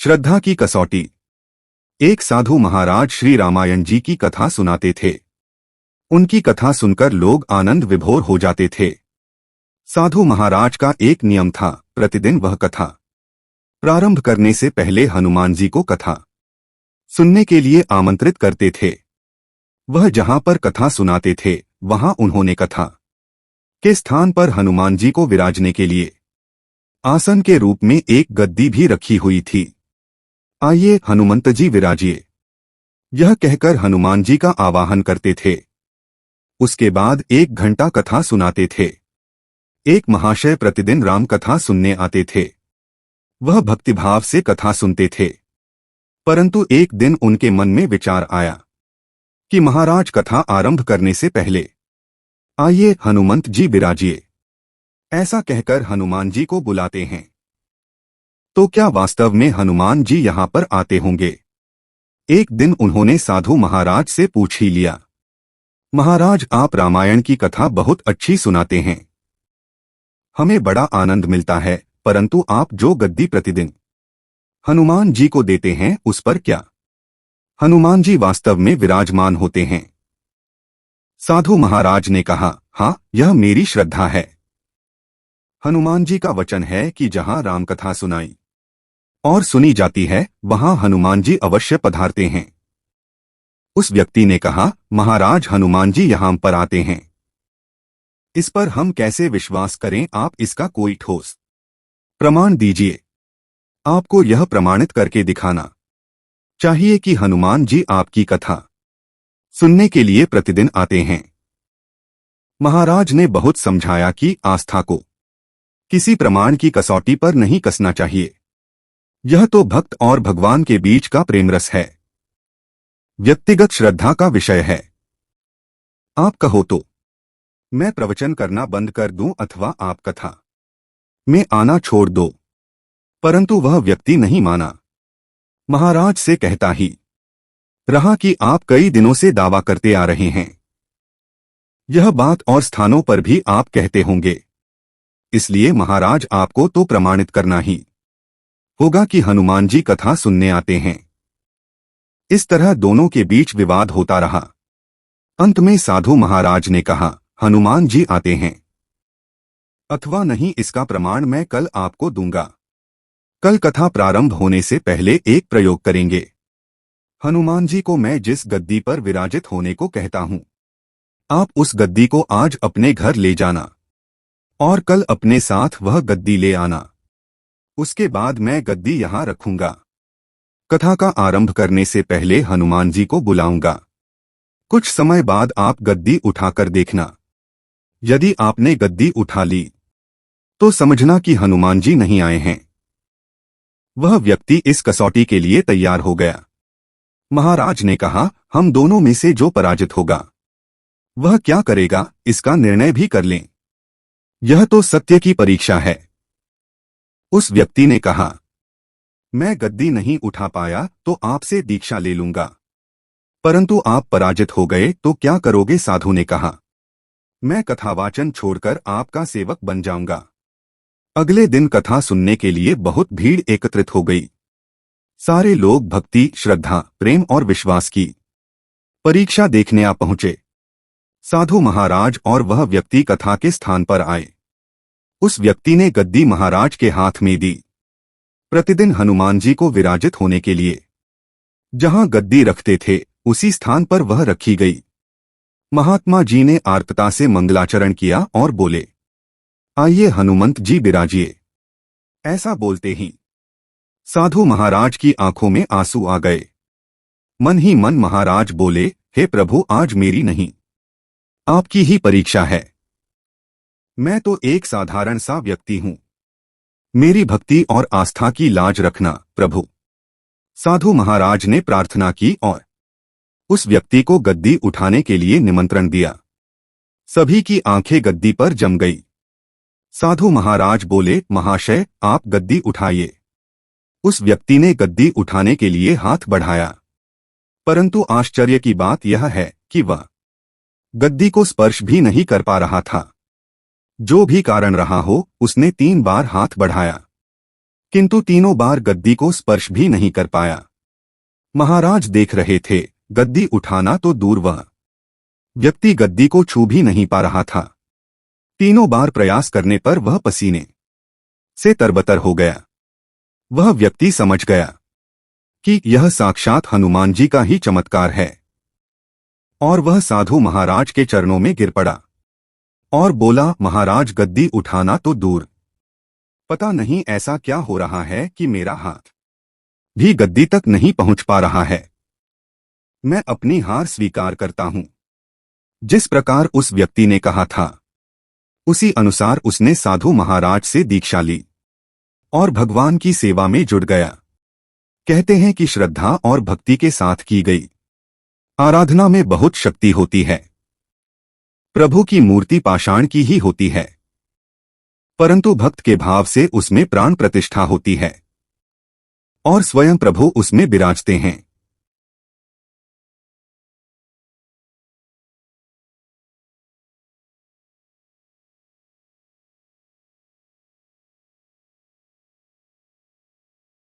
श्रद्धा की कसौटी। एक साधु महाराज श्री रामायण जी की कथा सुनाते थे। उनकी कथा सुनकर लोग आनंद विभोर हो जाते थे। साधु महाराज का एक नियम था, प्रतिदिन वह कथा प्रारंभ करने से पहले हनुमान जी को कथा सुनने के लिए आमंत्रित करते थे। वह जहां पर कथा सुनाते थे वहां उन्होंने कथा के स्थान पर हनुमान जी को विराजने के लिए आसन के रूप में एक गद्दी भी रखी हुई थी। आइए हनुमंत जी विराजिए, यह कहकर हनुमान जी का आवाहन करते थे। उसके बाद 1 घंटा कथा सुनाते थे। एक महाशय प्रतिदिन राम कथा सुनने आते थे। वह भक्तिभाव से कथा सुनते थे, परंतु एक दिन उनके मन में विचार आया कि महाराज कथा आरंभ करने से पहले आइए हनुमंत जी विराजिए, ऐसा कहकर हनुमान जी को बुलाते हैं। तो क्या वास्तव में हनुमान जी यहाँ पर आते होंगे? एक दिन उन्होंने साधु महाराज से पूछ ही लिया, महाराज आप रामायण की कथा बहुत अच्छी सुनाते हैं, हमें बड़ा आनंद मिलता है, परंतु आप जो गद्दी प्रतिदिन हनुमान जी को देते हैं उस पर क्या हनुमान जी वास्तव में विराजमान होते हैं? साधु महाराज ने कहा, हाँ, यह मेरी श्रद्धा है। हनुमान जी का वचन है कि जहां रामकथा सुनाई और सुनी जाती है वहां हनुमान जी अवश्य पधारते हैं। उस व्यक्ति ने कहा, महाराज हनुमान जी यहां पर आते हैं, इस पर हम कैसे विश्वास करें? आप इसका कोई ठोस प्रमाण दीजिए। आपको यह प्रमाणित करके दिखाना चाहिए कि हनुमान जी आपकी कथा सुनने के लिए प्रतिदिन आते हैं। महाराज ने बहुत समझाया कि आस्था को किसी प्रमाण की कसौटी पर नहीं कसना चाहिए। यह तो भक्त और भगवान के बीच का प्रेम रस है, व्यक्तिगत श्रद्धा का विषय है। आप कहो तो मैं प्रवचन करना बंद कर दूं अथवा आप कथा में आना छोड़ दो, परंतु वह व्यक्ति नहीं माना। महाराज से कहता ही रहा कि आप कई दिनों से दावा करते आ रहे हैं, यह बात और स्थानों पर भी आप कहते होंगे, इसलिए महाराज आपको तो प्रमाणित करना ही होगा कि हनुमान जी कथा सुनने आते हैं। इस तरह दोनों के बीच विवाद होता रहा। अंत में साधु महाराज ने कहा, हनुमान जी आते हैं अथवा नहीं इसका प्रमाण मैं कल आपको दूंगा। कल कथा प्रारंभ होने से पहले एक प्रयोग करेंगे। हनुमान जी को मैं जिस गद्दी पर विराजित होने को कहता हूं, आप उस गद्दी को आज अपने घर ले जाना और कल अपने साथ वह गद्दी ले आना। उसके बाद मैं गद्दी यहां रखूंगा। कथा का आरंभ करने से पहले हनुमान जी को बुलाऊंगा। कुछ समय बाद आप गद्दी उठाकर देखना। यदि आपने गद्दी उठा ली तो समझना कि हनुमान जी नहीं आए हैं। वह व्यक्ति इस कसौटी के लिए तैयार हो गया। महाराज ने कहा, हम दोनों में से जो पराजित होगा वह क्या करेगा इसका निर्णय भी कर लें। यह तो सत्य की परीक्षा है। उस व्यक्ति ने कहा, मैं गद्दी नहीं उठा पाया तो आपसे दीक्षा ले लूंगा, परंतु आप पराजित हो गए तो क्या करोगे? साधु ने कहा, मैं कथावाचन छोड़कर आपका सेवक बन जाऊंगा। अगले दिन कथा सुनने के लिए बहुत भीड़ एकत्रित हो गई। सारे लोग भक्ति, श्रद्धा, प्रेम और विश्वास की परीक्षा देखने आ पहुंचे। साधु महाराज और वह व्यक्ति कथा के स्थान पर आए। उस व्यक्ति ने गद्दी महाराज के हाथ में दी। प्रतिदिन हनुमान जी को विराजित होने के लिए जहां गद्दी रखते थे उसी स्थान पर वह रखी गई। महात्मा जी ने आर्तता से मंगलाचरण किया और बोले, आइए हनुमंत जी विराजिए। ऐसा बोलते ही साधु महाराज की आंखों में आंसू आ गए। मन ही मन महाराज बोले, हे प्रभु, आज मेरी नहीं आपकी ही परीक्षा है। मैं तो एक साधारण सा व्यक्ति हूं, मेरी भक्ति और आस्था की लाज रखना प्रभु। साधु महाराज ने प्रार्थना की और उस व्यक्ति को गद्दी उठाने के लिए निमंत्रण दिया। सभी की आंखें गद्दी पर जम गई। साधु महाराज बोले, महाशय आप गद्दी उठाइए। उस व्यक्ति ने गद्दी उठाने के लिए हाथ बढ़ाया, परंतु आश्चर्य की बात यह है कि वह गद्दी को स्पर्श भी नहीं कर पा रहा था। जो भी कारण रहा हो, उसने 3 बार हाथ बढ़ाया, किंतु तीनों बार गद्दी को स्पर्श भी नहीं कर पाया। महाराज देख रहे थे, गद्दी उठाना तो दूर, वह व्यक्ति गद्दी को छू भी नहीं पा रहा था। तीनों बार प्रयास करने पर वह पसीने से तरबतर हो गया। वह व्यक्ति समझ गया कि यह साक्षात हनुमान जी का ही चमत्कार है, और वह साधु महाराज के चरणों में गिर पड़ा और बोला, महाराज गद्दी उठाना तो दूर, पता नहीं ऐसा क्या हो रहा है कि मेरा हाथ भी गद्दी तक नहीं पहुंच पा रहा है। मैं अपनी हार स्वीकार करता हूं। जिस प्रकार उस व्यक्ति ने कहा था, उसी अनुसार उसने साधु महाराज से दीक्षा ली और भगवान की सेवा में जुट गया। कहते हैं कि श्रद्धा और भक्ति के साथ की गई आराधना में बहुत शक्ति होती है। प्रभु की मूर्ति पाषाण की ही होती है, परंतु भक्त के भाव से उसमें प्राण प्रतिष्ठा होती है और स्वयं प्रभु उसमें विराजते हैं।